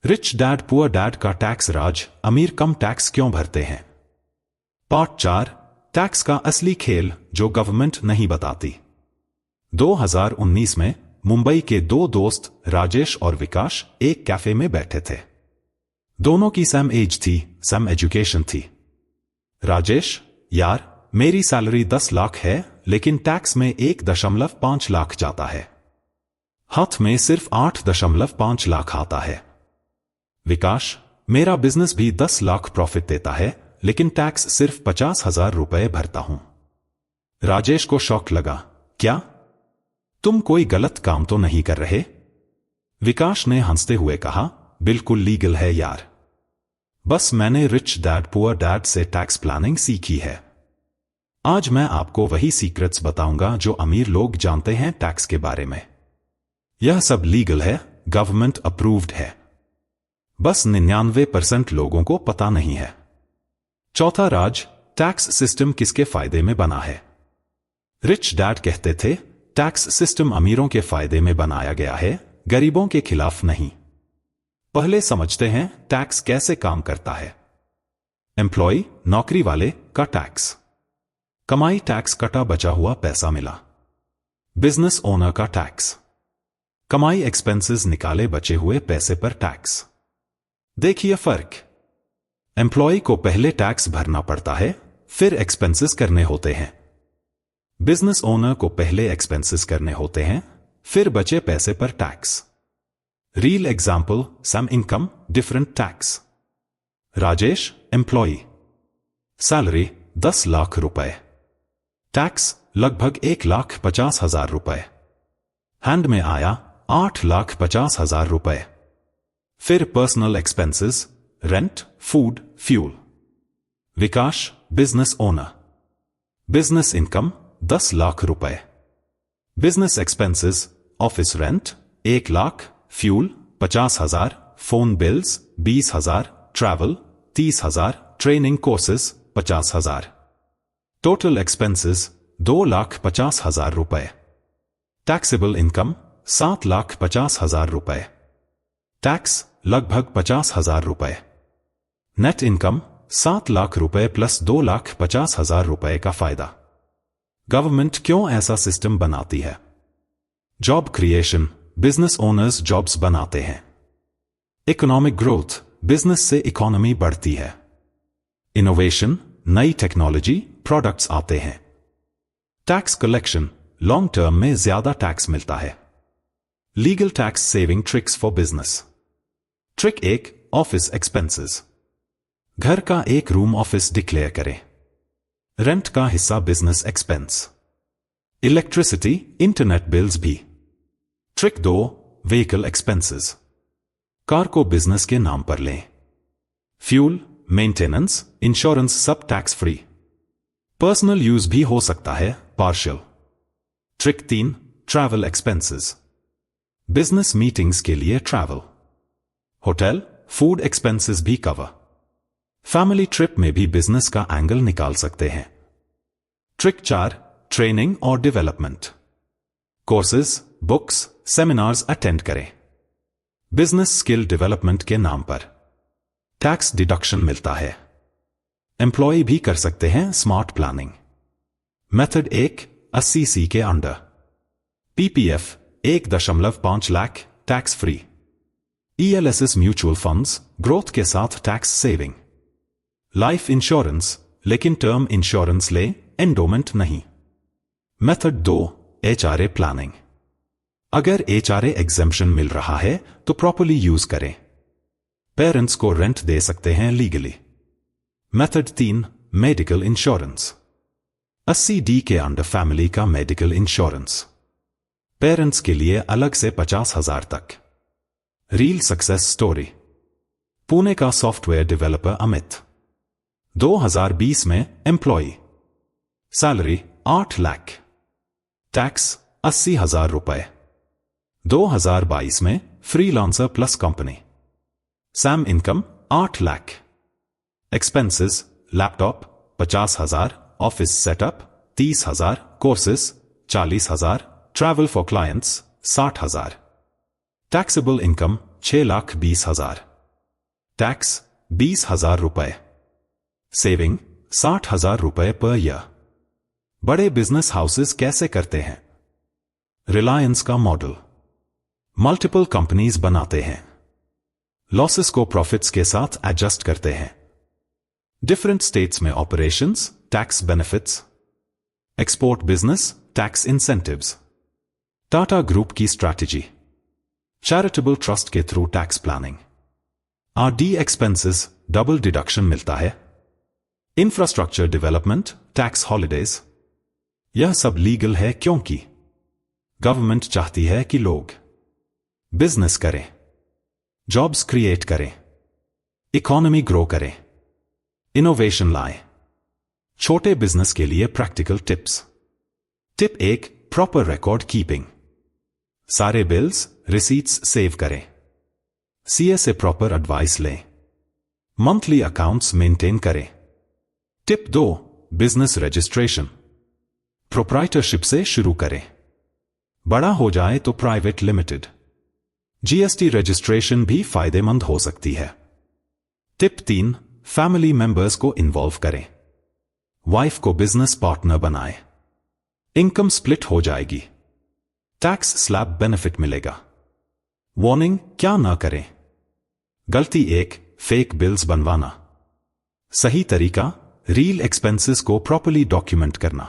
Rich dad poor dad का tax राज, अमीर कम tax क्यों भरते हैं। पार्ट 4, टैक्स का असली खेल जो गवर्नमेंट नहीं बताती। 2019 में मुंबई के दो दोस्त राजेश और विकास एक कैफे में बैठे थे। दोनों की सेम एज थी, सेम एजुकेशन थी। राजेश, यार मेरी सैलरी 10 लाख है लेकिन टैक्स में 1.5 लाख जाता है। हाथ में सिर्फ 8.5 लाख आता है। विकास, मेरा बिजनेस भी 10 लाख प्रॉफिट देता है लेकिन टैक्स सिर्फ 50,000 रुपए भरता हूं। राजेश को शॉक लगा, क्या तुम कोई गलत काम तो नहीं कर रहे। विकास ने हंसते हुए कहा, बिल्कुल लीगल है यार, बस मैंने रिच डैड पुअर डैड से टैक्स प्लानिंग सीखी है। आज मैं आपको वही सीक्रेट्स बताऊंगा जो अमीर लोग जानते हैं टैक्स के बारे में। यह सब लीगल है, गवर्नमेंट अप्रूव्ड है, बस 99% लोगों को पता नहीं है। चौथा राज, टैक्स सिस्टम किसके फायदे में बना है। रिच डैड कहते थे टैक्स सिस्टम अमीरों के फायदे में बनाया गया है, गरीबों के खिलाफ नहीं। पहले समझते हैं टैक्स कैसे काम करता है। एम्प्लॉय, नौकरी वाले का टैक्स, कमाई टैक्स कटा बचा हुआ पैसा मिला। बिजनेस ओनर का टैक्स, कमाई एक्सपेंसेस निकाले बचे हुए पैसे पर टैक्स। देखिए फर्क, एम्प्लॉय को पहले टैक्स भरना पड़ता है, फिर एक्सपेंसेस करने होते हैं। बिजनेस ओनर को पहले एक्सपेंसेस करने होते हैं, फिर बचे पैसे पर tax. Real example, some income different tax. Rajesh, employee, salary 10 lakh रुपए, टैक्स लगभग 1,50,000 रुपए। हैंड में आया 8,50,000 रुपए। फिर personal expenses, rent, food, fuel. Vikas, business owner, business income 10 lakh रुपए, business expenses, office rent 1 lakh, fuel 50,000, phone bills 20,000, travel 30,000, training courses 50,000। Total expenses 2,50,000 रुपए। Taxable income 7,50,000 रुपए, टैक्स लगभग 50,000 रुपए। नेट इनकम 7 लाख रुपए प्लस 2,50,000 रुपए का फायदा। गवर्नमेंट क्यों ऐसा सिस्टम बनाती है। Job creation, business owners jobs बनाते हैं। इकोनॉमिक ग्रोथ, बिजनेस से इकोनॉमी बढ़ती है। इनोवेशन, नई टेक्नोलॉजी, प्रोडक्ट्स आते हैं। टैक्स कलेक्शन, लॉन्ग टर्म में ज्यादा टैक्स मिलता है। Legal tax saving tricks for business. Trick 1, office expenses. घर का एक रूम ऑफिस डिक्लेयर करें। रेंट का हिस्सा business expense. Electricity, internet bills भी। Trick 2, vehicle expenses. कार को बिजनेस के नाम पर लें। फ्यूल, मेंटेनेंस, इंश्योरेंस सब टैक्स फ्री। पर्सनल यूज भी हो सकता है, partial. Trick 3, travel expenses. Business meetings के लिए ट्रैवल। होटल, फूड एक्सपेंसेस भी कवर। फैमिली ट्रिप में भी बिजनेस का एंगल निकाल सकते हैं। ट्रिक 4, ट्रेनिंग और development. Courses, books, seminars attend करें। बिजनेस स्किल डेवलपमेंट के नाम पर टैक्स डिडक्शन मिलता है। एम्प्लॉय भी कर सकते हैं स्मार्ट प्लानिंग। मेथड 1, 80C के under. PPF 1.5 lakh, tax free. ELSS mutual funds, growth के साथ टैक्स सेविंग। लाइफ इंश्योरेंस, लेकिन टर्म इंश्योरेंस ले, एंडोमेंट नहीं। Method 2, HRA planning. अगर HRA एग्जेम्पशन मिल रहा है तो प्रॉपर्ली यूज करें। पेरेंट्स को रेंट दे सकते हैं legally. Method 3, medical insurance. 80D के अंडर फैमिली का मेडिकल इंश्योरेंस। पेरेंट्स के लिए अलग से 50,000 तक। Real success story. पुणे का सॉफ्टवेयर डेवलपर अमित 2020 में एम्प्लॉय, सैलरी 8 लाख, टैक्स 80,000 रुपए। 2022 में freelancer plus company, Sam income 8 lakh, expenses laptop 50,000, office setup 30,000, courses 40,000, travel for clients 60,000। Taxable income 6,20,000। Tax 20,000 रुपए, सेविंग 60,000 रुपए पर ईयर। बड़े बिजनेस हाउसेस कैसे करते हैं? रिलायंस का मॉडल, मल्टीपल कंपनीज बनाते हैं, लॉसेस को प्रॉफिट्स के साथ एडजस्ट करते हैं, डिफरेंट स्टेट्स में operations, tax benefits, export business, tax incentives. Tata group की स्ट्रैटेजी, चैरिटेबल ट्रस्ट के through tax planning, RD expenses double deduction मिलता है, इंफ्रास्ट्रक्चर डेवलपमेंट, टैक्स हॉलिडेज। यह सब लीगल है क्योंकि गवर्नमेंट चाहती है कि लोग बिजनेस करें, जॉब्स क्रिएट करें, इकोनॉमी ग्रो करें, इनोवेशन लाएं। छोटे बिजनेस के लिए practical tips. Tip 1, proper record keeping. सारे बिल्स, रिसीट्स सेव करें। सीए से प्रॉपर एडवाइस लें। मंथली अकाउंट्स मेंटेन करें। Tip 2, business registration. प्रोप्राइटरशिप से शुरू करें, बड़ा हो जाए तो प्राइवेट लिमिटेड। जीएसटी रजिस्ट्रेशन भी फायदेमंद हो सकती है। टिप 3, फैमिली मेंबर्स को इन्वॉल्व करें। वाइफ को बिजनेस पार्टनर बनाएं। इनकम स्प्लिट हो जाएगी, टैक्स स्लैब बेनिफिट मिलेगा। वार्निंग, क्या ना करें। गलती 1, फेक बिल्स बनवाना। सही तरीका, रील एक्सपेंसेस को प्रॉपर्ली डॉक्यूमेंट करना।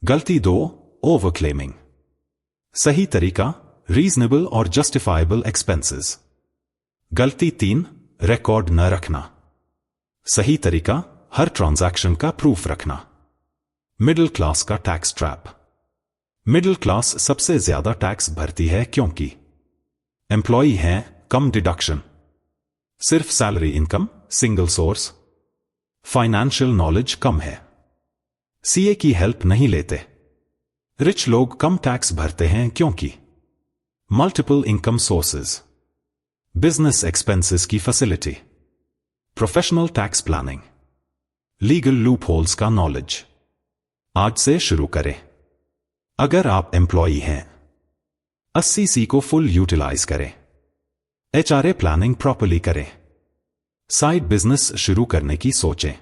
गलती 2, ओवर क्लेमिंग। सही तरीका, रीजनेबल और जस्टिफाइबल एक्सपेंसेस। गलती 3, रिकॉर्ड न रखना। सही तरीका, हर ट्रांजैक्शन का प्रूफ रखना। मिडिल क्लास का टैक्स ट्रैप। मिडिल क्लास सबसे ज्यादा टैक्स भरती है क्योंकि एम्प्लॉई हैं, कम डिडक्शन, सिर्फ salary income, single source, financial knowledge कम है, सीए की हेल्प नहीं लेते। रिच लोग कम टैक्स भरते हैं क्योंकि multiple income sources, business expenses की facility, professional tax planning, legal loop holes का नॉलेज। आज से शुरू करें। अगर आप एम्प्लॉई हैं, 80C को फुल यूटिलाइज करें। एचआरए प्लानिंग प्रॉपर्ली करें। साइड बिजनेस शुरू करने की सोचें।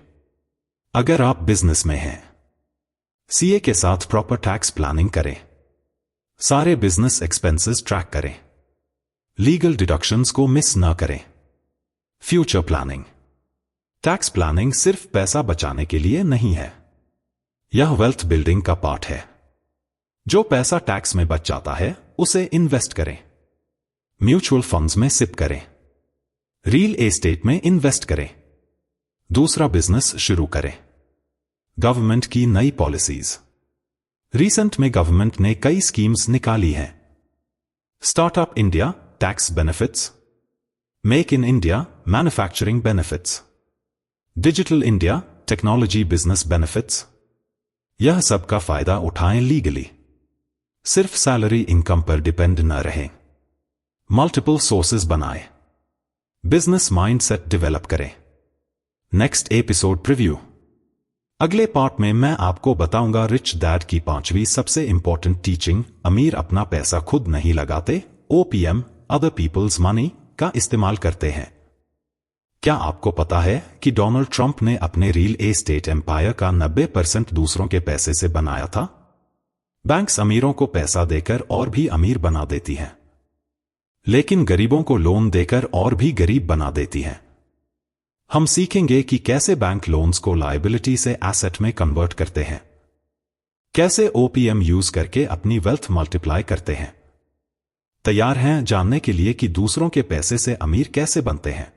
अगर आप बिजनेस में हैं, सीए के साथ प्रॉपर टैक्स प्लानिंग करें। सारे बिजनेस एक्सपेंसेस ट्रैक करें। लीगल डिडक्शंस को मिस ना करें। Future planning. टैक्स प्लानिंग सिर्फ पैसा बचाने के लिए नहीं है, यह वेल्थ बिल्डिंग का पार्ट है। जो पैसा टैक्स में बच जाता है उसे इन्वेस्ट करें। म्यूचुअल फंड्स में सिप करें। रियल एस्टेट में इन्वेस्ट करें। दूसरा बिजनेस शुरू करें। गवर्नमेंट की नई पॉलिसीज। रिसेंट में गवर्नमेंट ने कई स्कीम्स निकाली हैं। Startup India tax benefits, make in India manufacturing benefits, digital India technology business benefits. यह सब का फायदा उठाएं लीगली। सिर्फ सैलरी इनकम पर डिपेंड न रहें। मल्टीपल सोर्सेज बनाएं। बिजनेस माइंडसेट डेवलप करें। Next episode preview. अगले पार्ट में मैं आपको बताऊंगा रिच डैड की 5वीं सबसे इंपॉर्टेंट टीचिंग। अमीर अपना पैसा खुद नहीं लगाते, ओपीएम अदर पीपल्स मनी का इस्तेमाल करते हैं। क्या आपको पता है कि डोनाल्ड ट्रंप ने अपने रियल एस्टेट एम्पायर का 90% दूसरों के पैसे से बनाया था? बैंक्स अमीरों को पैसा देकर और भी अमीर बना देती हैं, लेकिन गरीबों को लोन देकर और भी गरीब बना देती हैं। हम सीखेंगे कि कैसे बैंक लोन्स को लायबिलिटी से एसेट में कन्वर्ट करते हैं, कैसे ओपीएम यूज करके अपनी वेल्थ मल्टीप्लाई करते हैं। तैयार हैं जानने के लिए कि दूसरों के पैसे से अमीर कैसे बनते हैं?